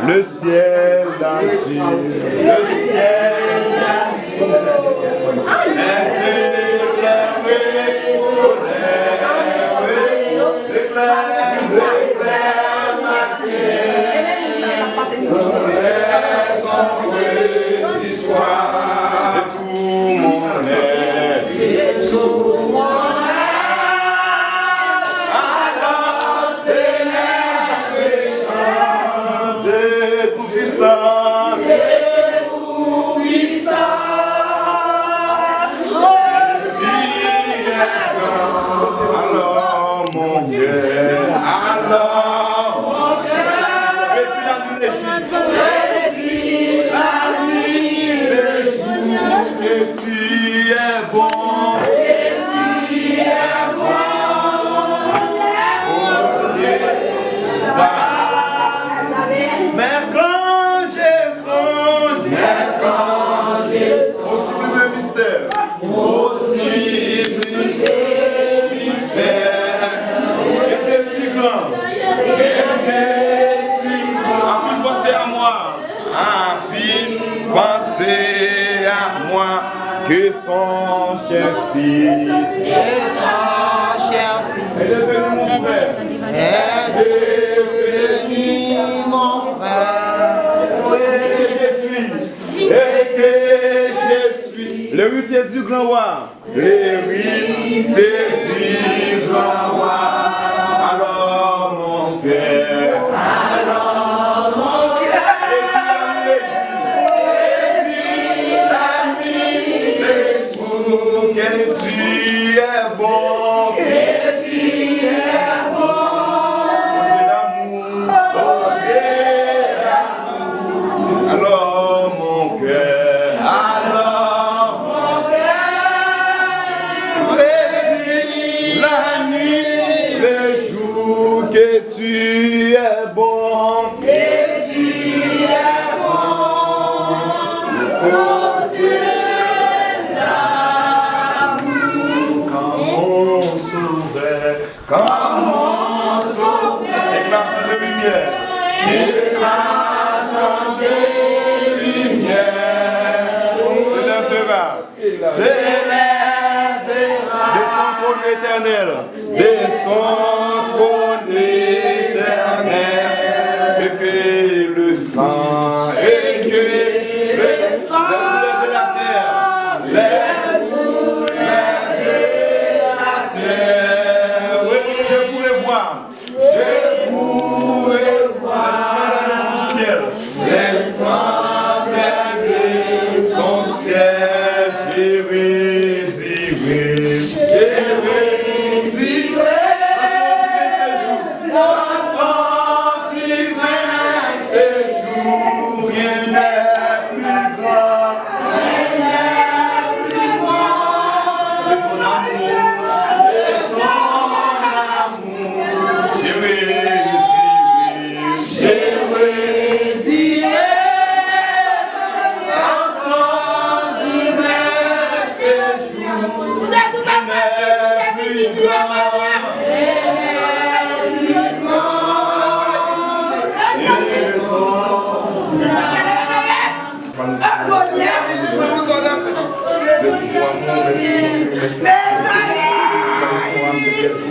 le ciel d'Achille, le ciel d'Achille, que son cher fils, est devenu mon frère, est devenu mon frère, et que je suis le héritier du grand roi, l'héritier du grand roi. Alors mon père, que tu es bon, que tu es bon, Dieu d'amour, alors mon cœur, la nuit, le jour, que tu es bon, que tu es bon. Comment sauver, éclatant de lumière, s'élèvera de son trône éternel, et que le sang, de la terre, je pourrais voir son ciel, son ciel,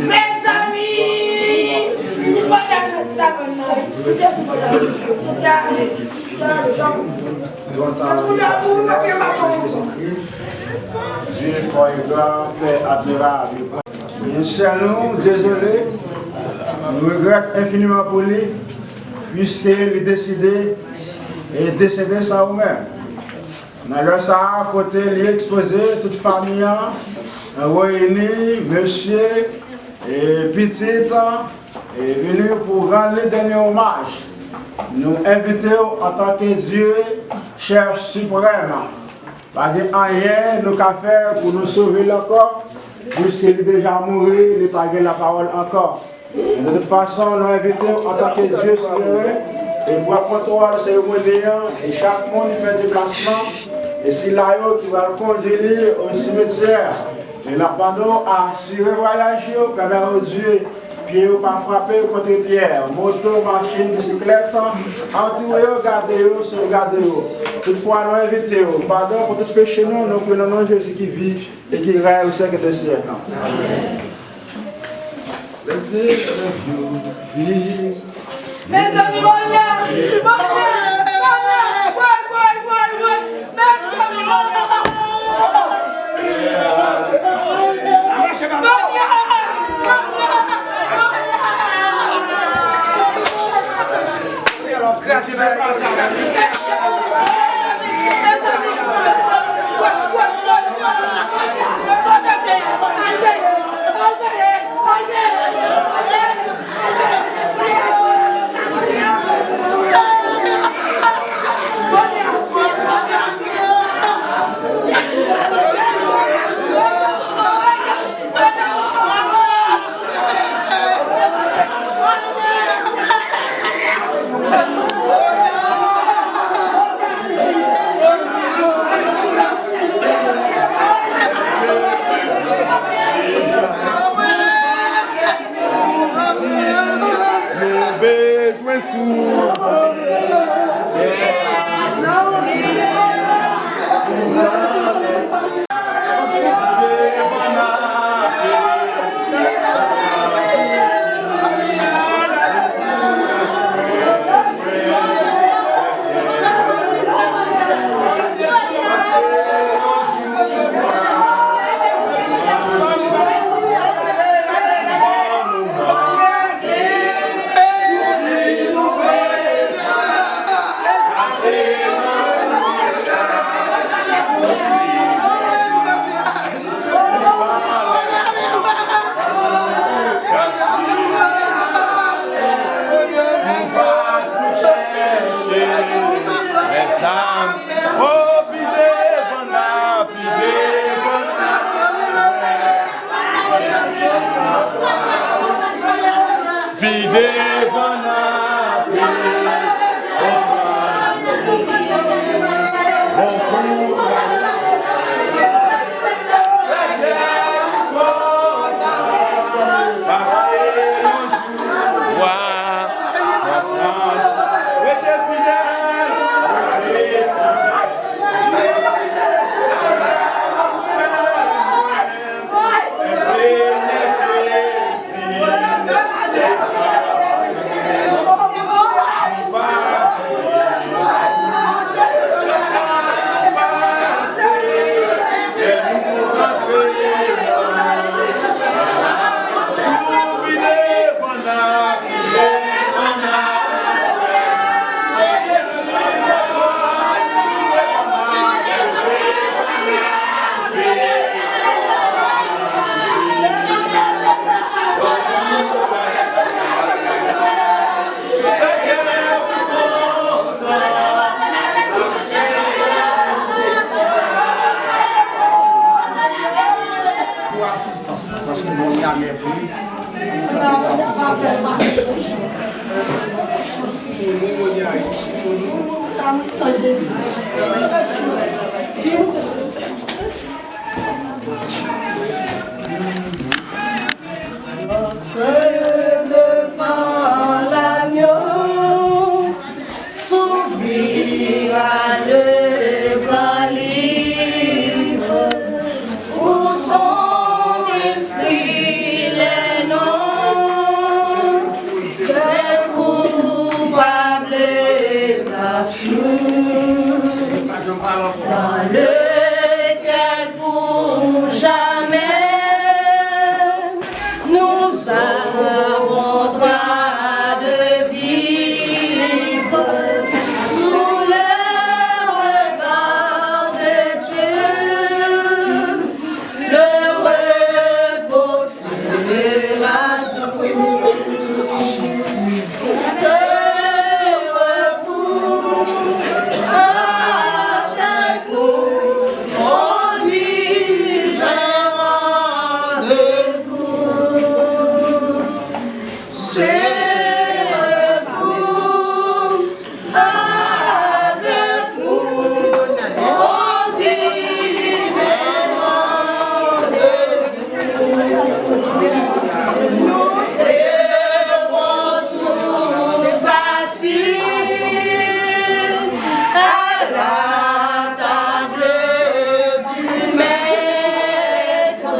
Mes amis, Dieu fort et grand, fait admirable. Nous sommes désolés, nous regrettons infiniment pour lui, puisqu'il est décidé et décédé sans nous-mêmes. Dans le ça, à côté, il est exposé, toute famille, réunie, monsieur et petite, est venu pour rendre le dernier hommage. Nous invitons en tant que Dieu, chef suprême. Pas de rien nous qu'à faire pour nous sauver le corps, puisqu'il est déjà mort, il n'est pas la parole encore. De toute façon, nous invitons en tant que Dieu souverain, et pour apprendre la cérémonie, et chaque monde fait des déplacements, et c'est là qui va le conduire au cimetière. Et la pendant à assurer le voyage, permet à Dieu pieds pas frappés contre pierre, moto, machine, bicyclette, entouré, gardez-vous, sauvegardez-vous. Toutefois, nous invitons, pardon pour tout péché, nous prenons Jésus qui vit et qui règne au siècle des siècles. Laissez le vieux Mes amis, parce que mon âme est plus. Devant l'agneau s'ouvrira le grand livre où sont inscrits les noms des coupables absous dans le ciel pour jamais. Nous avons droit de vivre sous le regard de Dieu. Le repos sera doux. Ce repos avec nous. à la table du maître,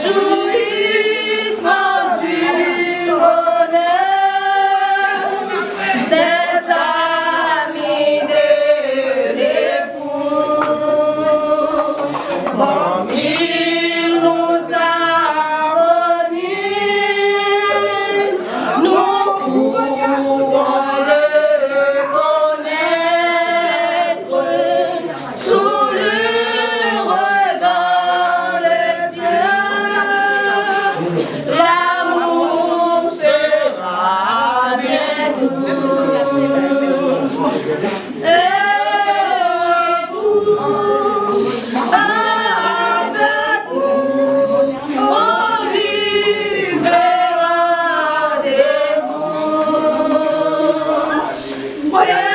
jouissant du bonheur des amis de l'époux, comme il nous a connus, nous pouvons le connaître sous le regard de Dieu. L'amour sera bien doux. C'est vous avec nous, on vivra des vous. C'est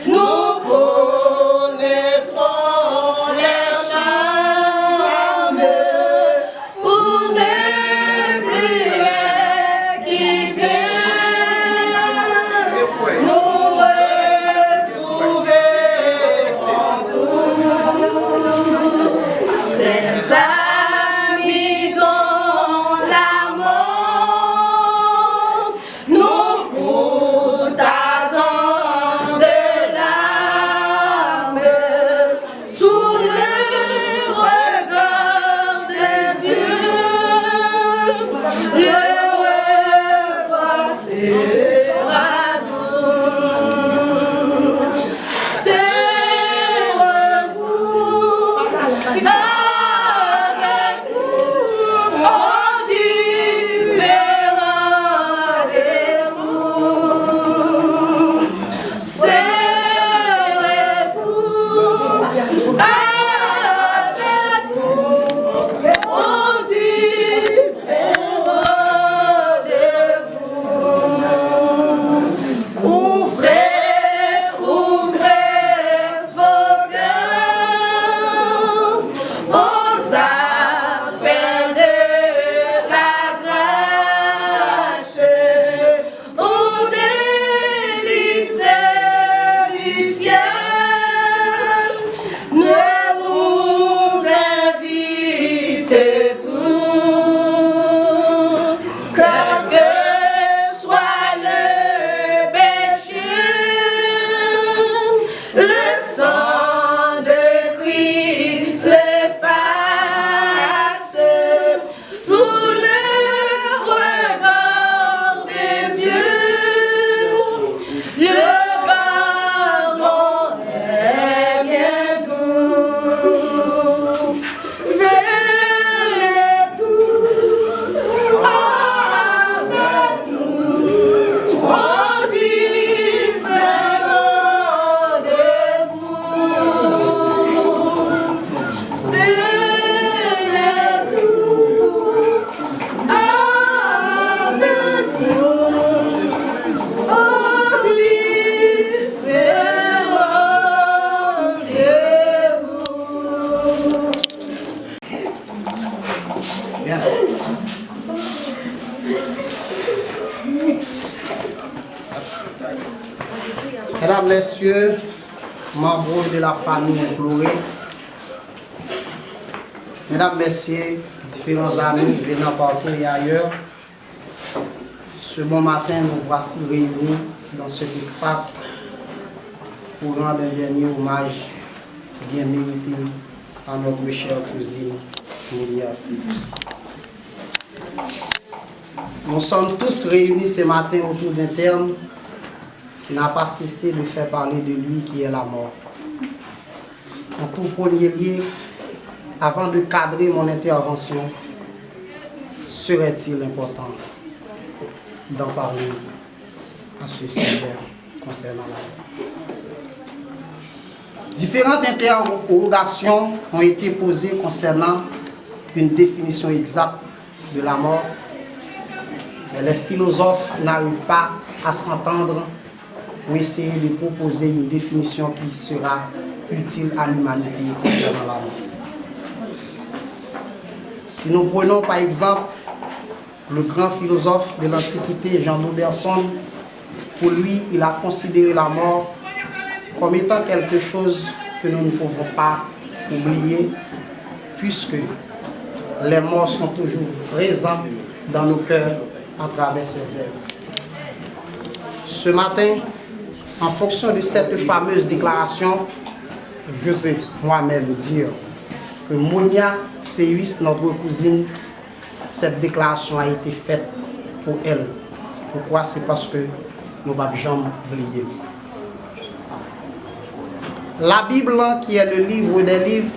nous connaîtrons les charmes pour ne plus les quitter. Nous retrouverons tous les amis dont la mort nous coûte tant de larmes sous le regard des yeux. Le repas sera doux. Serrez-vous avec nous, on vivra des vous. Serrez-vous avec nous, on vivra des vous. Ouvrez vos cœurs aux appels de la grâce, aux délices du ciel. Ne nous invitez tous, quel que soit le péché, le sang de Christ l'efface sous le regard des yeux. Le pardon est bien doux. Venez tous avec nous, on vivra de vous. Venez tous avec nous, on vivra de vous. Bien. Mesdames, Messieurs, membres de la famille implorée, Mesdames, Messieurs, différents amis venant partout et ailleurs, ce bon matin, nous voici réunis dans cet espace pour rendre un dernier hommage bien mérité à notre chère cousine Mounia Sibus. Nous sommes tous réunis ce matin autour d'un terme qui n'a pas cessé de faire parler de lui qui est la mort. En tout premier lieu, avant de cadrer mon intervention, serait-il important d'en parler à ce sujet concernant la mort? Différentes interrogations ont été posées concernant une définition exacte de la mort Mais les philosophes n'arrivent pas à s'entendre ou essayer de proposer une définition qui sera utile à l'humanité concernant la mort. Si nous prenons par exemple le grand philosophe de l'Antiquité, Jean Dauberson, pour lui, il a considéré la mort comme étant quelque chose que nous ne pouvons pas oublier, puisque les morts sont toujours présents dans nos cœurs à travers ces êtres. Ce matin, en fonction de cette fameuse déclaration, je peux moi-même dire que Monia Seyus, notre cousine, cette déclaration a été faite pour elle. Pourquoi? C'est parce que nous n'avons jamais oublié. La Bible, qui est le livre des livres,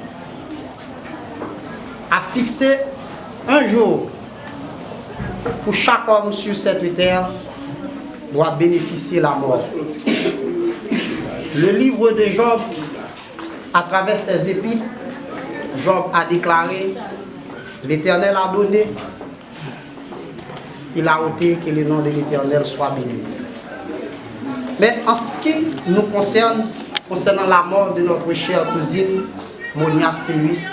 a fixé un jour pour chaque homme sur cette terre doit bénéficier de la mort. Le livre de Job, à travers ses épîtres, Job a déclaré: l'Éternel a donné, il a ôté, que le nom de l'Éternel soit béni. Mais en ce qui nous concerne, concernant la mort de notre chère cousine Monia Seyus,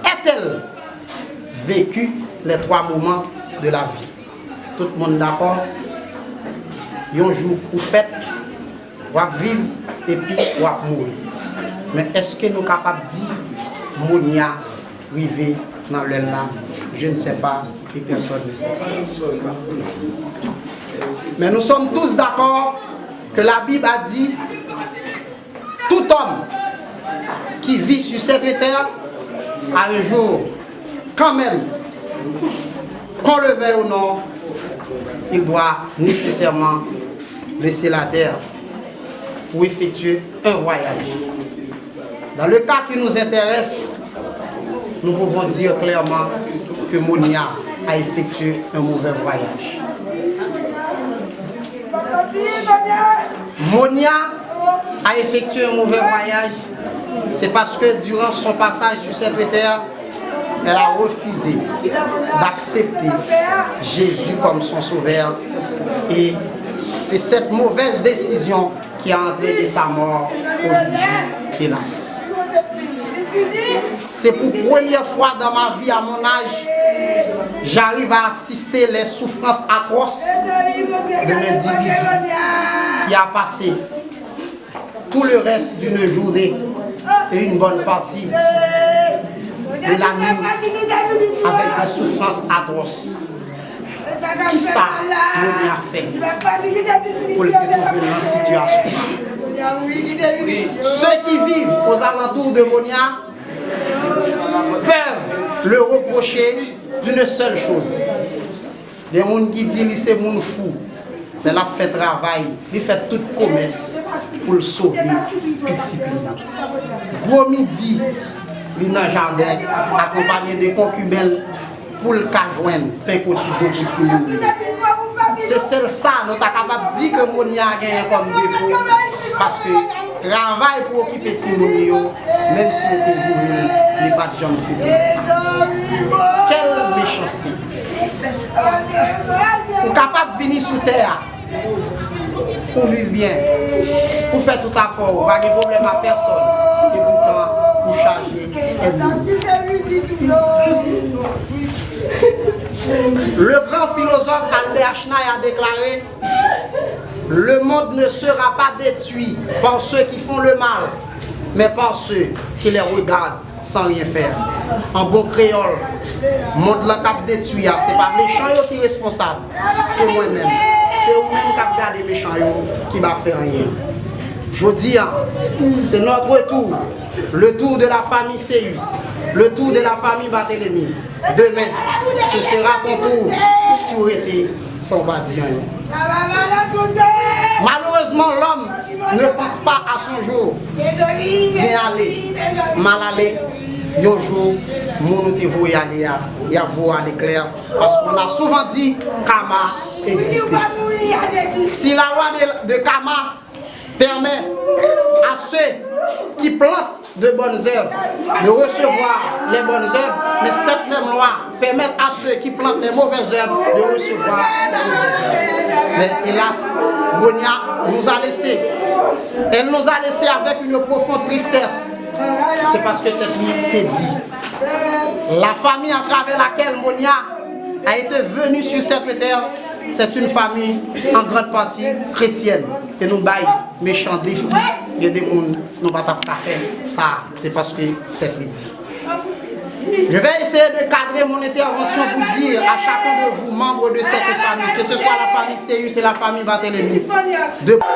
a-t-elle vécu les 3 moments de la vie? Tout le monde d'accord? Un jour ou fête, ou vivre et puis ou mourir. Mais est-ce que nous sommes capables de dire Monia arrivé dans le là? Je ne sais pas et personne ne sait pas. Mais nous sommes tous d'accord que la Bible a dit tout homme qui vit sur cette terre a un jour, quand même, qu'on le veuille ou non, il doit nécessairement laisser la terre pour effectuer un voyage. Dans le cas qui nous intéresse, nous pouvons dire clairement que Monia a effectué un mauvais voyage. Monia a effectué un mauvais voyage, c'est parce que durant son passage sur cette terre, elle a refusé d'accepter Jésus comme son sauveur. Et c'est cette mauvaise décision qui a entraîné sa mort aujourd'hui, hélas. C'est pour la première fois dans ma vie, à mon âge, j'arrive à assister les souffrances atroces de l'individu qui a passé tout le reste d'une journée et une bonne partie de la nuit avec des souffrances atroces. Qui ça nous a fait pour le retrouver dans cette situation? Ceux qui vivent aux alentours de Monia peuvent le reprocher d'une seule chose. Des gens qui disent que c'est mon fou, mais il a fait travail, il fait toute commerce pour le sauver petit. Gros midi, il est dans le jardin, accompagné de concubines pour le joindre pain quotidien petit monde. C'est celle-là, nous sommes capables de dire que Monia a gagné comme défaut, parce que travail pour occuper petit monde, même si on est n'est pas de gens c'est ça. Quelle méchanceté! Vous êtes capable de venir sur terre pour vivre bien, pour faire tout à fort, vous n'avez pas de problème à personne, et pourtant vous chargez. Le grand philosophe Albert Einstein a déclaré: le monde ne sera pas détruit par ceux qui font le mal, mais par ceux qui les regardent sans rien faire. En bon créole, le monde là qui détruit, ce n'est pas les méchants qui sont responsables, c'est moi-même. C'est vous-même qui regardez les méchants qui ne va faire rien. Je dis, c'est notre tour, le tour de la famille Seyus, le tour de la famille Barthélemy. Demain, ce sera ton tour, si vous êtes sans bâtir. Malheureusement, l'homme ne pense pas à son jour. Bien aller, mal aller. Un jour, nous devons y aller, y avoir l'éclair. Parce qu'on a souvent dit Karma existe. Si la loi de Karma permet à ceux qui plantent de bonnes œuvres, de recevoir les bonnes œuvres, mais cette même loi permet à ceux qui plantent les mauvaises œuvres de recevoir les mauvaises œuvres. Mais hélas, Monia nous a laissés. Elle nous a laissés avec une profonde tristesse. C'est parce que t'es dit. La famille à travers laquelle Monia a été venue sur cette terre, c'est une famille en grande partie chrétienne. Et nous baillons méchants défis. Il y a des gens qui n'ont pas faire ça. C'est parce que t'es dit. Je vais essayer de cadrer mon intervention pour dire à chacun de vous, membres de cette famille, que ce soit la famille Céus et la famille Barthélemy, de... Monia!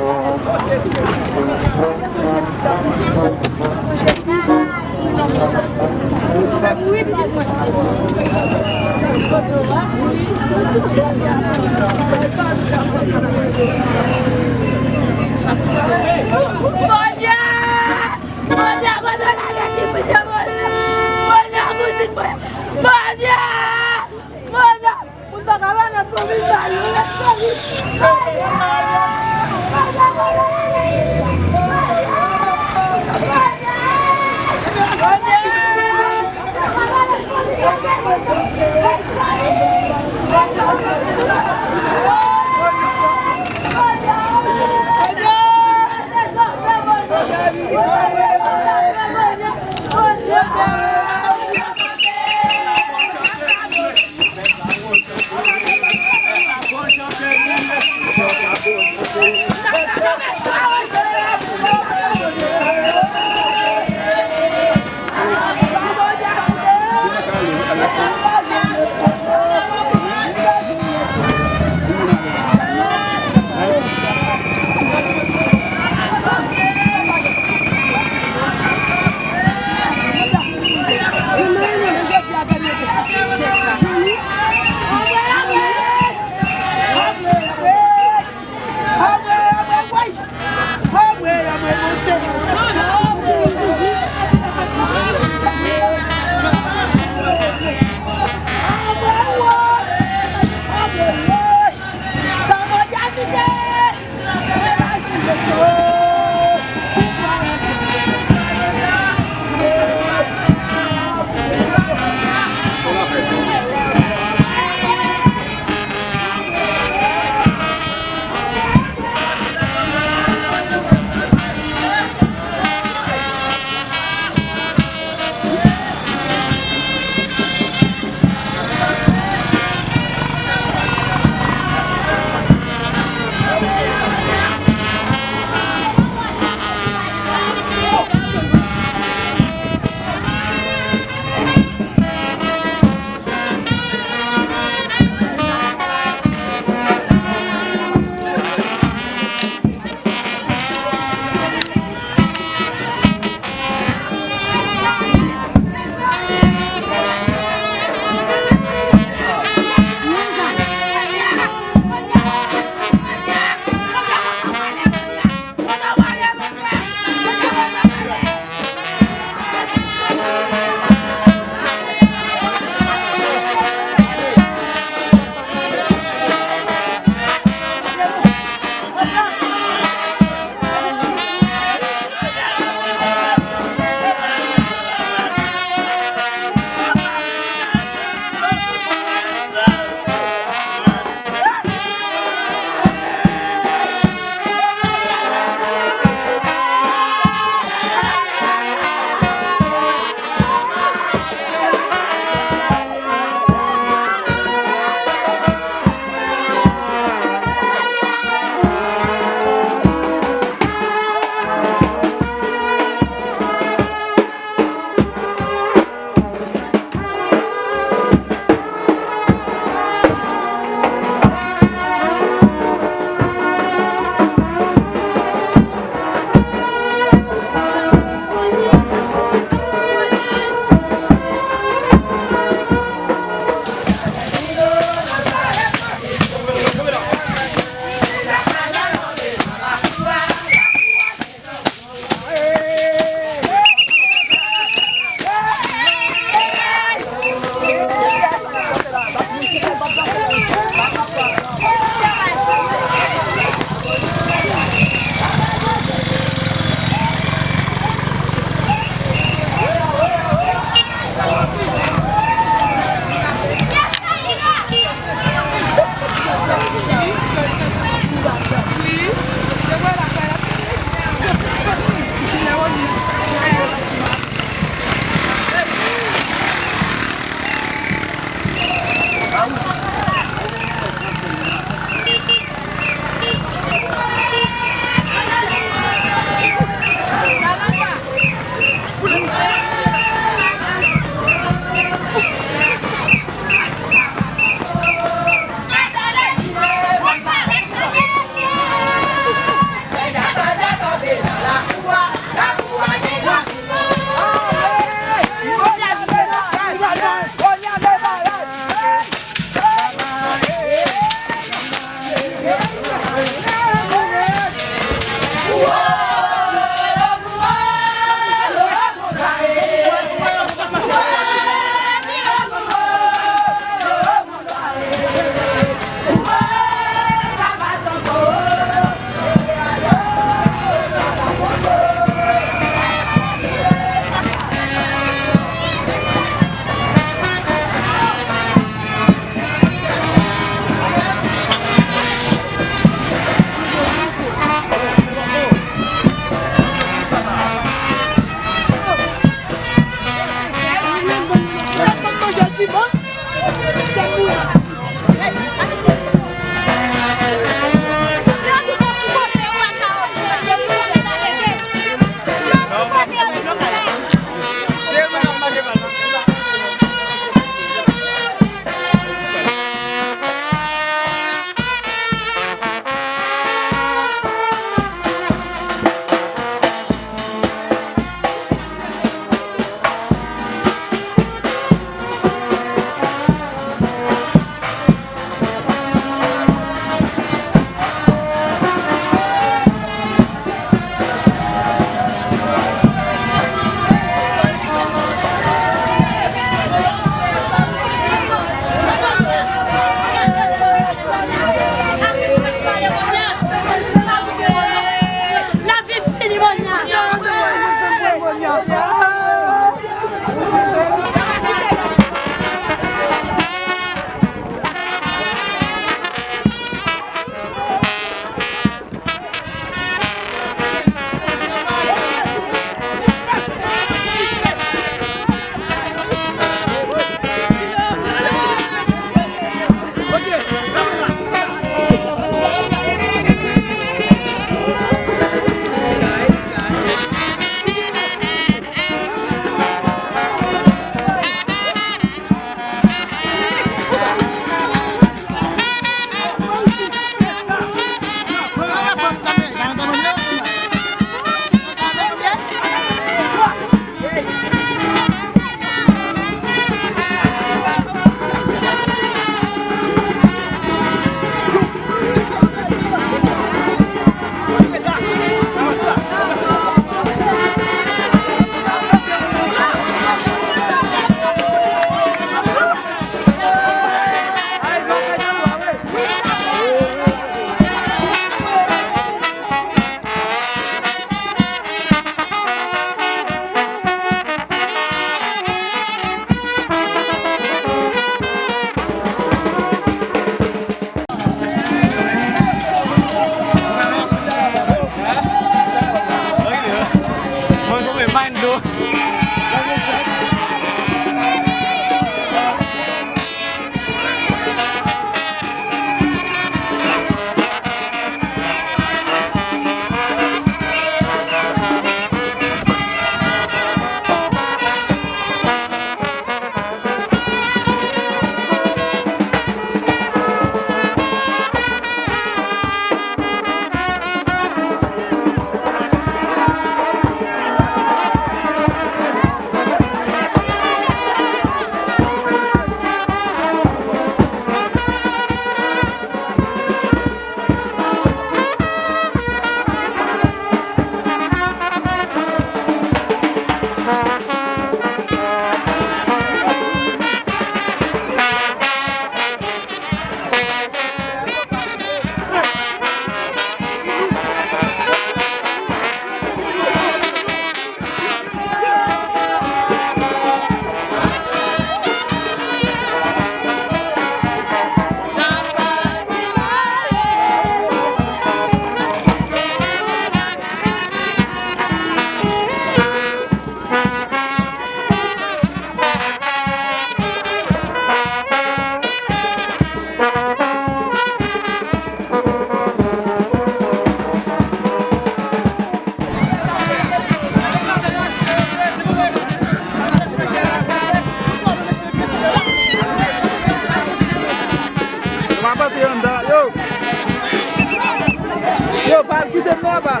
là-bas.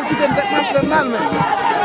Je vais quitter ma femme.